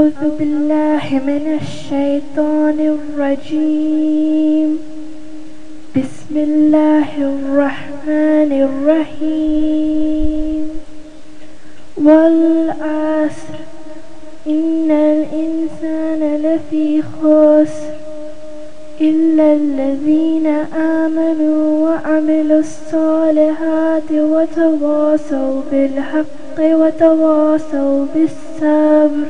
أعوذ بالله من الشيطان الرجيم بسم الله الرحمن الرحيم والعصر إن الإنسان لفي خسر إلا الذين آمنوا وعملوا الصالحات وتواصوا بالحق وتواصوا بالصبر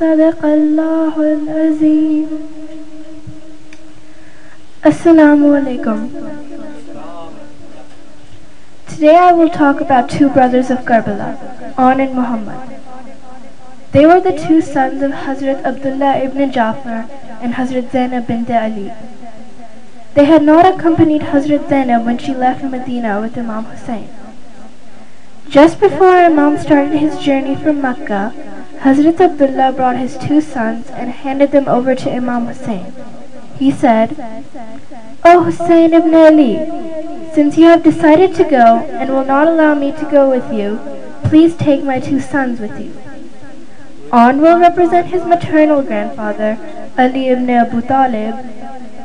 صدق الله العظيم. Assalamu alaikum. Today I will talk about two brothers of Karbala, An and Muhammad. They were the two sons of Hazrat Abdullah ibn Jafar and Hazrat Zainab bint Ali. They had not accompanied Hazrat Zainab when she left Medina with Imam Hussein. Just before Imam started his journey from Mecca, Hazrat Abdullah brought his two sons and handed them over to Imam Hussein. He said, "O Hussein ibn Ali, since you have decided to go and will not allow me to go with you, please take my two sons with you. An will represent his maternal grandfather, Ali ibn Abu Talib,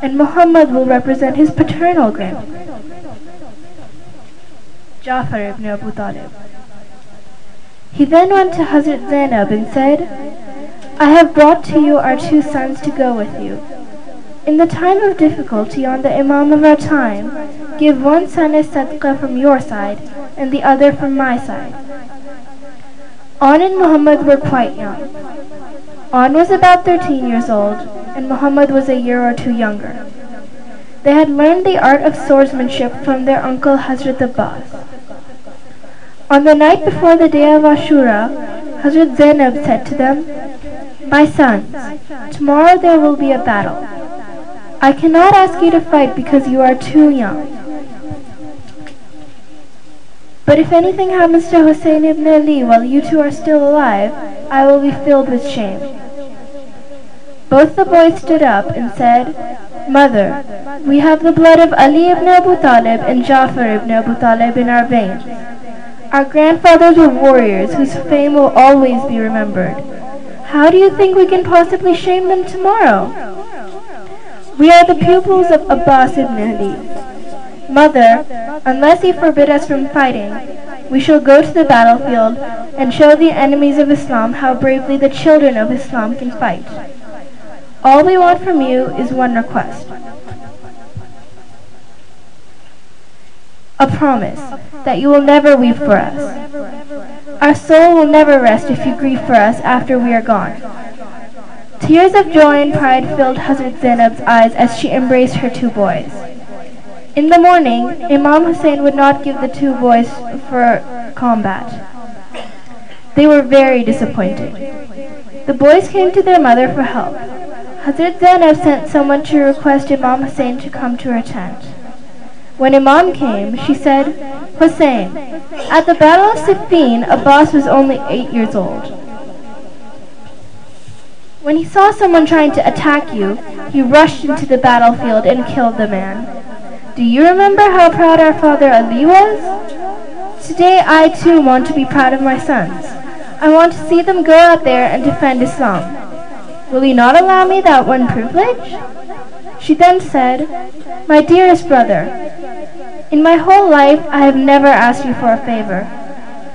and Muhammad will represent his paternal grandfather, Jafar ibn Abu Talib." He then went to Hazrat Zainab and said, "I have brought to you our two sons to go with you. In the time of difficulty on the Imam of our time, give one son as sadaqah from your side and the other from my side." An and Muhammad were quite young. An was about 13 years old, and Muhammad was a year or two younger. They had learned the art of swordsmanship from their uncle Hazrat Abbas. On the night before the day of Ashura, Hazrat Zainab said to them, "My sons, tomorrow there will be a battle. I cannot ask you to fight because you are too young. But if anything happens to Hussein ibn Ali while you two are still alive, I will be filled with shame." Both the boys stood up and said, "Mother, we have the blood of Ali ibn Abu Talib and Jafar ibn Abu Talib in our veins. Our grandfathers were warriors whose fame will always be remembered. How do you think we can possibly shame them tomorrow? We are the pupils of Abbas ibn Ali. Mother, unless you forbid us from fighting, we shall go to the battlefield and show the enemies of Islam how bravely the children of Islam can fight. All we want from you is one request. A promise that you will never weep for us. Our soul will never rest if you grieve for us after we are gone." Tears of joy and pride filled Hazrat Zainab's eyes as she embraced her two boys. In the morning, Imam Hussein would not give the two boys for combat. They were very disappointed. The boys came to their mother for help. Hazrat Zainab sent someone to request Imam Hussein to come to her tent. When Imam came, she said, "Hussein, at the Battle of Siffin, Abbas was only 8 years old. When he saw someone trying to attack you, he rushed into the battlefield and killed the man. Do you remember how proud our father Ali was? Today I too want to be proud of my sons. I want to see them go out there and defend Islam. Will you not allow me that one privilege?" She then said, "My dearest brother, in my whole life I have never asked you for a favor.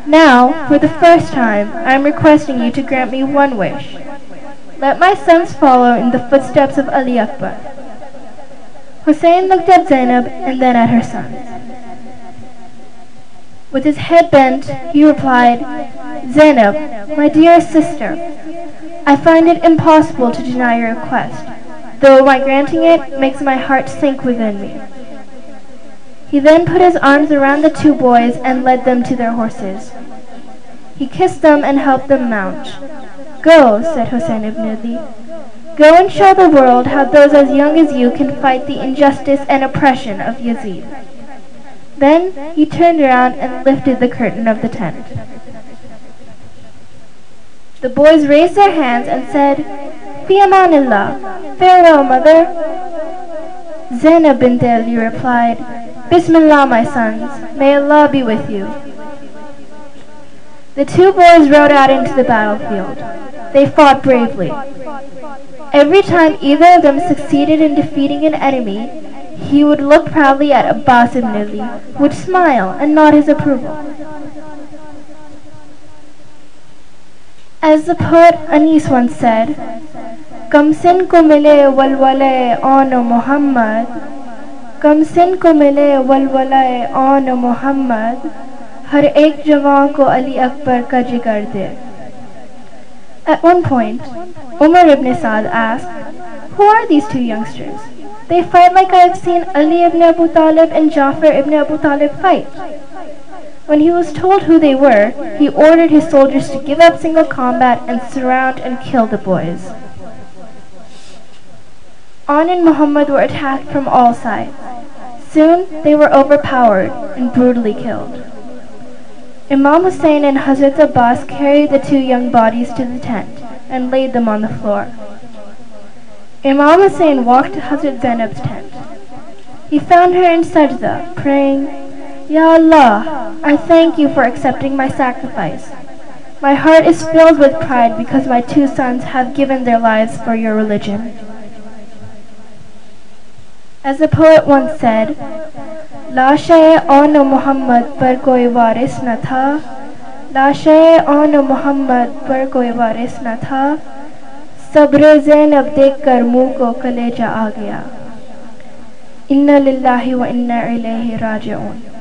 Now, for the first time, I am requesting you to grant me one wish. Let my sons follow in the footsteps of Ali Akbar." Hussein looked at Zainab and then at her sons. With his head bent, he replied, "Zainab, my dearest sister, I find it impossible to deny your request, though my granting it makes my heart sink within me." He then put his arms around the two boys and led them to their horses. He kissed them and helped them mount. "Go," said Hussein ibn Ali. "Go and show the world how those as young as you can fight the injustice and oppression of Yazid." Then he turned around and lifted the curtain of the tent. The boys raised their hands and said, "Fi amanillah, farewell, mother." Zainab bint Ali replied, "Bismillah, my sons, may Allah be with you." The two boys rode out into the battlefield. they fought bravely. Every time either of them succeeded in defeating an enemy, he would look proudly at Abbas ibn Ali, would smile and nod his approval. As the poet Anis once said, Kamsin ko mile walwale on Muhammad, Kamsin ko mile walwale on Muhammad, har ek jawan ko Ali Akbar ka jigar de. At one point, Umar ibn Saad asked, "Who are these two youngsters? They fight like I have seen Ali ibn Abu Talib and Jafar ibn Abu Talib fight." When he was told who they were, he ordered his soldiers to give up single combat and surround and kill the boys. On and Muhammad were attacked from all sides. Soon they were overpowered and brutally killed. Imam Hussein and Hazrat Abbas carried the two young bodies to the tent and laid them on the floor. Imam Hussein walked to Hazrat Zainab's tent. He found her in sajda, praying, "Ya Allah, I thank you for accepting my sacrifice. My heart is filled with pride because my two sons have given their lives for your religion." As the poet once said, "Lashe on Muhammad par koi waris na tha, Lashe on Muhammad par koi waris na tha, Sabr Zainab dekh kar muh ko kaleja aa gaya. Inna lillahi wa inna ilayhi raji'un."